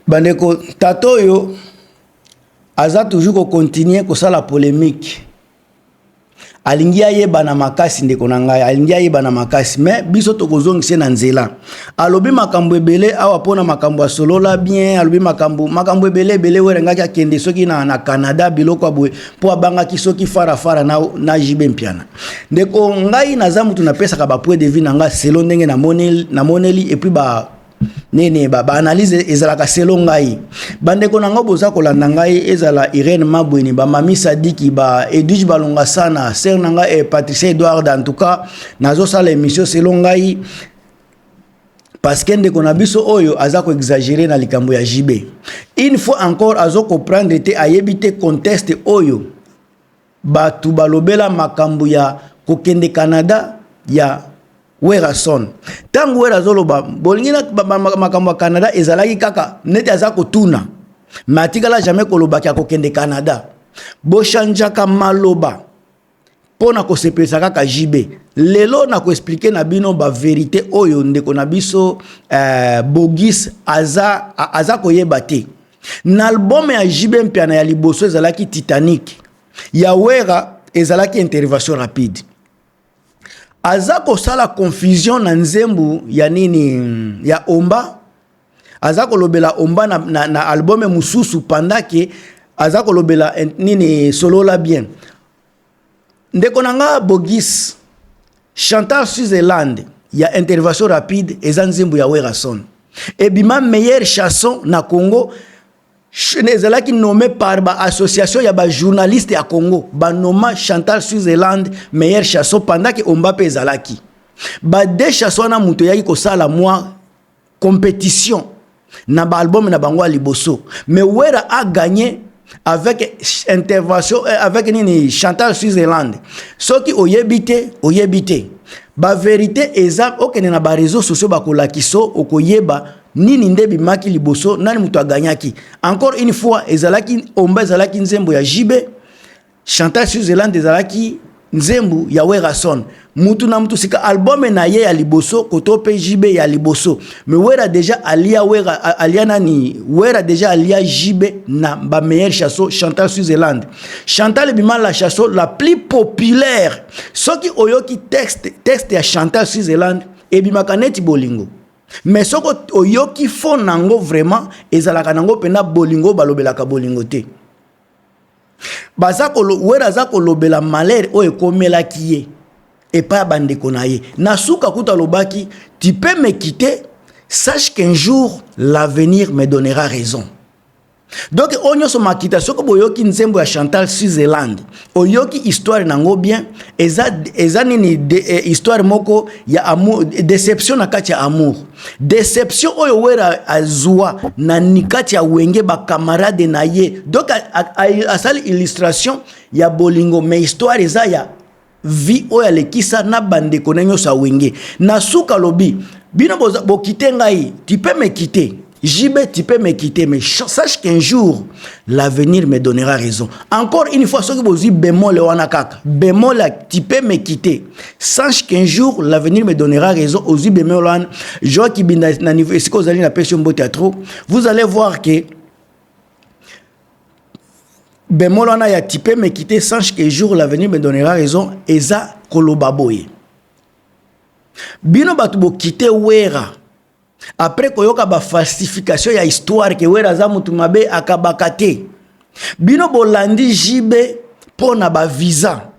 Bandeko tato yo aza toujours continuer la polémique. Alingi ayeba na makasi ndeko na ngai, alingi ayeba na makasi, mais biso tokozongisa na nzela. Alobi makambo ebele awa pona makambo ya solola bien, alobi makambo ebele werengaki akende soki na Canada biloko abwe po abangaki soki fara na jibe mpiana. Ndeko ngai naza mutu napesaka ba point de vue na ngai selon ndenge na moneli et puis ba analyse ezalaka selon ngai. Bandeko nango boza kolanda ngai ezala Irene Mabweni, ba Mami Sadiki, ba Edwige Balonga sana, ser nanga et Patricia Edouard. En tout cas nazo sala émission selon ngai parce que ndeko na biso oyo azako exagérer na likambo ya JB. Une fois encore azo comprendre te ayebite contexte oyo batu balobela makambo ya kokende Canada ya Werason. Tangu Werazoloba bolingina makambo ya Canada ezalaki kaka neti azako tuna matikala jamais koloba ki akokende Canada. Boshanjaka maloba pona ko sepesa kaka JB. Lelo na ko expliquer na bino ba vérité oyo ndeko na biso Bogis aza koyeba te. Na album ya JB mpiana ya liboso ezalaki Titanic. Ya Wera ezalaki intervention rapide. Azako sala confusion na nzembu ya nini ya Omba. Azako lobela Omba na album mususu pandake azako lobela nini solola bien. Ndeko nanga Bogis Chantal Switzerland ya intervention rapide eza nzembu ya Werason. Ebima meilleure chanson na Congo ezalaki nommé par ba association ya ba journaliste ya Congo ba noma Chantal Switzerland meilleure chanson pendant que Omba pe ezalaki ba deux chansons na muto yaki ko sala moi compétition na ba album na bango liboso, mais Wera a gagné avec intervention avec nini Chantal Switzerland. Soki oyebite ba vérité eza okene na ba réseaux sociaux ba kolakiso okoyeba nini ndebi maki liboso nani mutu aganyaki. Encore une fois ezalaki Omba ezalaki nzembo ya JB, Chantal Switzerland ezalaki nzembo ya Werason. Mutu na mutu sika album na ye ya liboso koto pe JB ya liboso, mais Wera déjà alia Wera déjà alia JB na ba meilleure chanson Chantal Switzerland. Chantal bima la chanson la plus populaire. Soki oyoki texte ya Chantal Switzerland ebima kaneti bolingo. Mais soko oyoki fond nango vraiment ezalaka nango pena bolingo balobelaka bolingo te. Wera zako lobela malheur o ekomela kiye et pas bandeko na ye. Nasuka kuta lobaki, tu peux me quitter, sache qu'un jour l'avenir me donnera raison. Donc onyo so makita soko boyoki nzembo ya Chantal Switzerland oyoki histoire nango bien eza nini histoire moko ya amour, déception na kati ya amour, déception oyo Wera azwa na nikati ya wenge ba camarade na ye. Donc asali illustration ya bolingo, mais histoire eza ya vie oyo alekisa na bandeko na nyosa wenge. Na suka lobi bino bokite ngai, tu peux me quitter JB, tu peux me quitter, mais sache qu'un jour, l'avenir me donnera raison. Encore une fois, ce que vous dites, bémol, bémol, tu peux me quitter. Sache qu'un jour, l'avenir me donnera raison. Aussi, bémol, vous allez voir que bémol, tu peux me quitter, sache qu'un jour, l'avenir me donnera raison. Eza kolobaboye. Bino batubo quitter Wera. Après koyoka ba falsification ya histoire ke Wera za mutu mabe akabakate. Bino bolandi JB po na ba visa.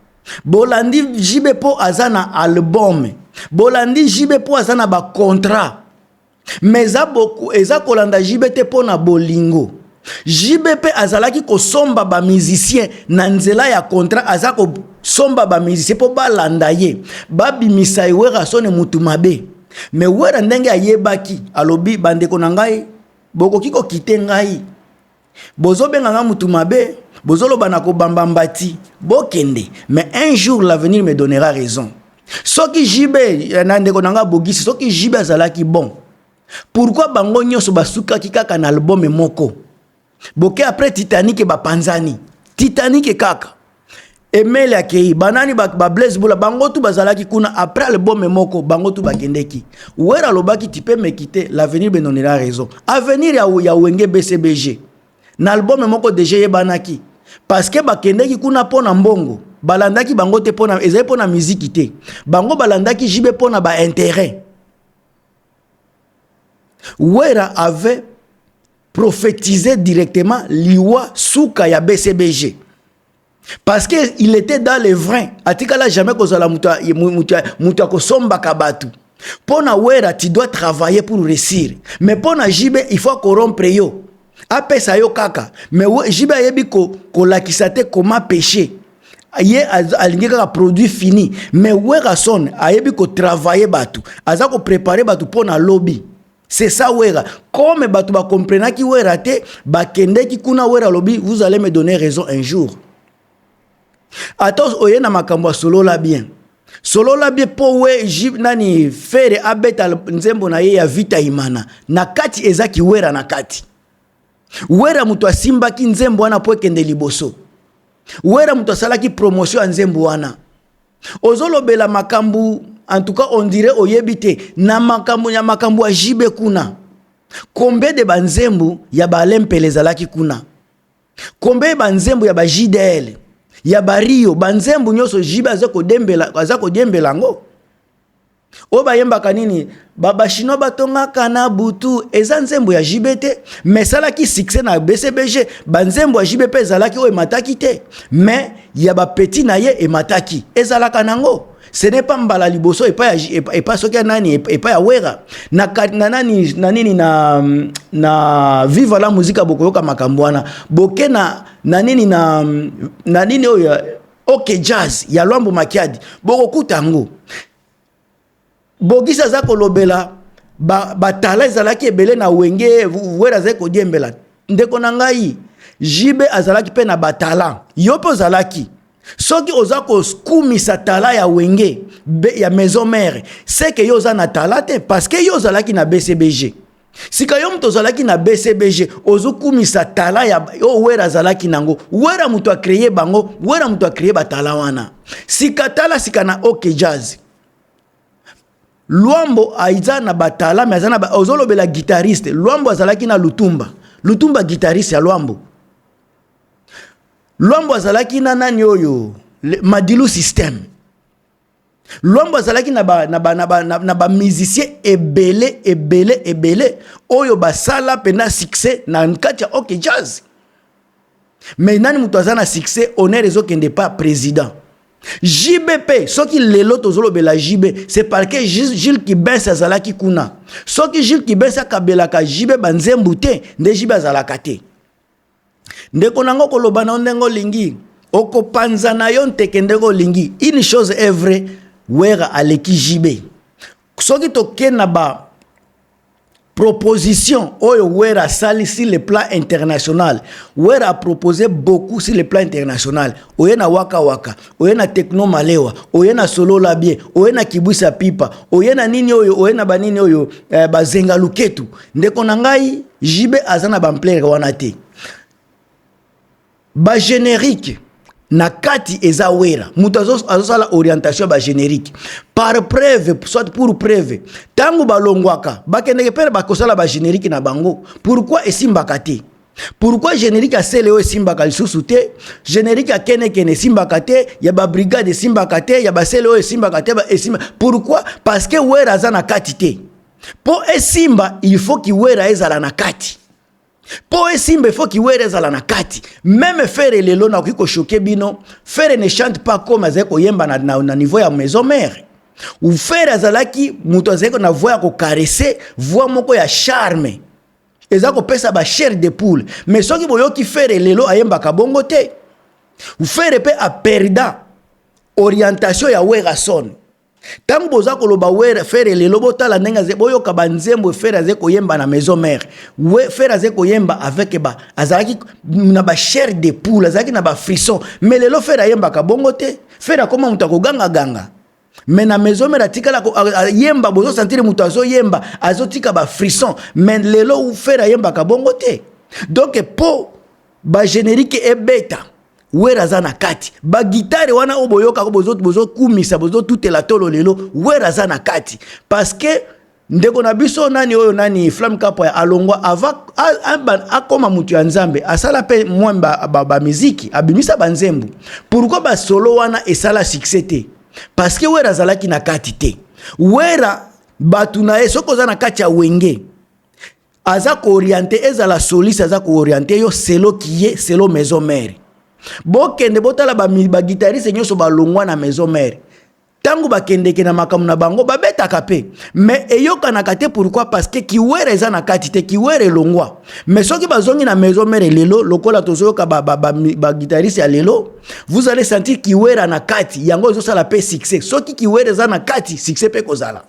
Bolandi JB po azana album. Bolandi JB po azana ba contrat. Mais za boku eza kolanda JB te po na bolingo. JB pe azalaki ko somba ba musicien na nzela ya contrat, azako somba ba musicien po balanda ye. Babi misai Wera sone mutu mabe. Mais Wera ndenge ayebaki alobi bandeko na ngai bokoki ko kite ngai bozo benga nga mutu mabe bozolo banako bambambati bokende, mais un jour l'avenir me donnera raison. Soki JB na ndeko na nga Bogisi soki JB azalaki bon, pourquoi bango nyoso basuka kaka na album moko boke après Titanic ba panzani Titanic kaka Emile akei banani ba Blaise Boula bango tu bazalaki kuna après album moko bango tu bakendeki wera lobaki tu peux me quitter l'avenir benonera raison avenir ya wenge BCBG na album moko déjà yebanaki parce que bakendeki kuna pona mbongo balandaki bango te pona ezali pona musique te bango balandaki jibe pona ba intérêt wera avait prophétisé directement liwa suka ya BCBG. Parce qu'il était dans les vrais. Atikala jamais kozala muta kosomba kabatu. Pona wera tu dois travailler pour réussir. Mais pona jibe il faut corrompre yo. Apesa yo kaka. Mais jibe yebi ko lakisate comment pécher. Ye alingi kaka produit fini. Mais wera son ayebi ko travailler batu. Aza ko préparer batu pona lobby. C'est ça wera. Comme batu ba comprena ki wera te ba kende ki kuna wera lobby, vous allez me donner raison un jour. Atos oye na makambo solo la bien po we jib nani fere abeta nzembo na ye ya vita imana na kati ezaki wera na kati wera mutu asimba ki nzembo wana po kende liboso wera mutu asalaki promotion ya nzembo wana ozolobela makambu en tout cas on dirait oyebite na makambu ya makambu ya jibe kuna combien de banzembo ya balempele zalaki kuna combien banzembo ya ba JDL ya bario banzembu nyoso jiba azako dembela ngo oba yemba kanini baba chino batonga kana butu eza nzembu ya jibete mais sala ki succès na BCBG banzembu ya jibepe zalaki o emataki te mais ya ba petit na ye emataki ezala kanango ce n'est pas mbala liboso et pas soki nani et pas ya wera na nani nani na viva la musique bokoyoka makambwana boke na nini na nini oya OK jazz ya Lwambo Makiadi bokokuta ngo bogisa za kolobela batala ezalaki ebele na wenge wera za ko diembela ndeko na ngai jibe azalaki pe na batala yopo zalaki soki ozako skumisa tala ya wenge ya maison mère c'est que yo za na tala te parce que yo zalaki na BCBG sika yo mto zalaki na BCBG ozokumisa tala ya o wera zalaki nango wera mtu a créer bango wera mtu a créer batala wana sika tala sika na OK jazz Lwambo aiza na batala mais azana ozolobela guitariste Lwambo azalaki na Lutumba guitariste ya Lwambo azalaki na nani oyo Madilu system Lwambo azalaki na ba musicien ebele oyo basala pena succès na nkati ya OK jazz mais nani mutu azana succès honneur ezokende pas président JBP soki lelo tozolobela JB c'est parce que Jules Kibens azalaki kuna soki Jules Kibens akabelaka JB banzembu te nde JB azalaka te ndeko nango koloba na ndengo lingi okopanza na yo nteke ndeko lingi une chose est vraie wera aleki JB soki tokena ba proposition oyo wera sali sur le plan international wera a proposé beaucoup sur le plan international oyena waka waka oyena techno malewa oyena solo labie oyena kibwisa pipa oyena nini oyo oyena banini oyo bazenga luketu ndeko na ngai JB azana ba plaire wana te ba générique na kati eza wera mutu azosala orientation ba générique par preuve soit pour preuve tangu balongwaka bakendeke pere bakosala ba générique na bango pourquoi esimbaka te pourquoi générique asele o esimbaka lisusu te générique akene esimbaka te ya ba brigade esimbaka te ya basele o esimbaka te ba esimba pourquoi parce que wera aza na kati te po esimba il faut ki wera ezala na kati po esimba il faut ki wera ezala na kati même faire lelo na ko choquer bino faire ne chante pas comme azeko yemba na niveau ya maison mère ou faire azalaki muto azeko na voix ko caresser voix moko ya charme ezako pesa ba chair de poule mais soki boyoki faire lelo ayemba ka bongo te ou faire pe a perda orientation ya wera son tangu boza koloba wera fere lelo botala ndenga ze boyoka banzembo fere azeko yemba na maison mère we fere azeko yemba avec ba azaki na ba chair de poule azaki na ba frisson mais lelo fere yemba ka bongo te fere koma mutako ganga mais na maison mère atikala yemba bozo sentir mutazo yemba azotika ba frisson mais lelo fere yemba ka bongo te donc po ba générique e beta wera za na kati ba guitare wana oboyoka ko bozo kumisa bozo tutela tolo lelo wera za na kati parce que ndeko na biso nani oyo nani Flamme Kapo ya alongwa ava akoma mutu ya nzambe asala pe mwamba ba muziki abimisa banzembu pourquoi ba solo wana esala succès te parce que wera zalaki na kati te wera batu na esoko za na kati ya wenge aza ko orienter ezala soliste aza ko orienter yo selo kiye selo maison mère bokende botala ba guitariste nyoso balongwa na maison mère tangu bakendeke na makamu na bango babetaka pe mais eyokanaka te pourquoi parce que kiwere eza na kati te kiwere longwa mais soki bazongi na maison mère lelo lokola tozoyoka ba guitariste ya lelo vous allez sentir kiwere na kati yango ezosala pe succès soki kiwere eza na kati succès pe kozala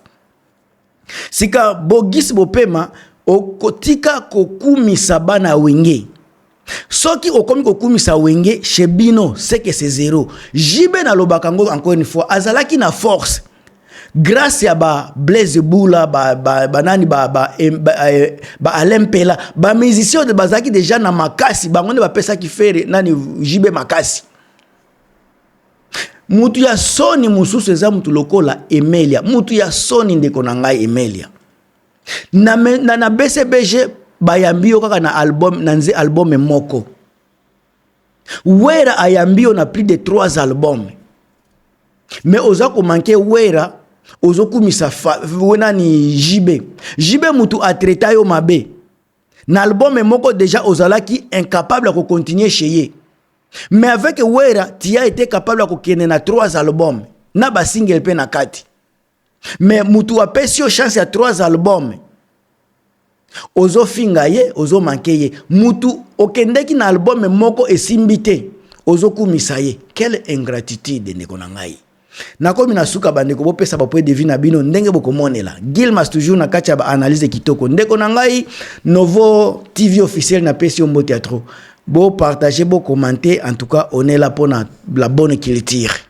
sika bogisi bopema okotika kokumisa bana wenge soki okomi kokumisa wenge chebino c'est que c'est zéro jibe na lobakango encore une fois azalaki na force grâce à ba Blaise Boula nani ba Alempela ba musicien de bazaki déjà na makasi bangonde ba pesa ki fere nani jibe makasi mutu ya soni mususu eza mutu lokola Emelia mutu ya soni ndeko na ngai Emelia na BCBG bayambio kaka na album nanze album moko wera ayambio na plus de 3 albums mais oza ko manquer wera ozo kumisa wena ni jibe mutu atreta yo mabe na album moko déjà ozalaki incapable de continuer chez ye mais avec wera tu as été capable de kene na 3 albums na ba single pe na kati mais mutu apesi yo chance ya 3 albums ozo finga ye ozo manke ye mutu okendeki na album moko esimbite ozo kumisa ye quelle ingratitude ndeko na ngai nakomi na suka bandeko bopesa bapoe devina bino ndenge bokomonela Gilmas toujours na kacha ba analyse kitoko ndeko na ngai Novo TV officiel na pesi Mbo Théâtre bo partager bo commenter en tout cas on est là pour la bonne culture.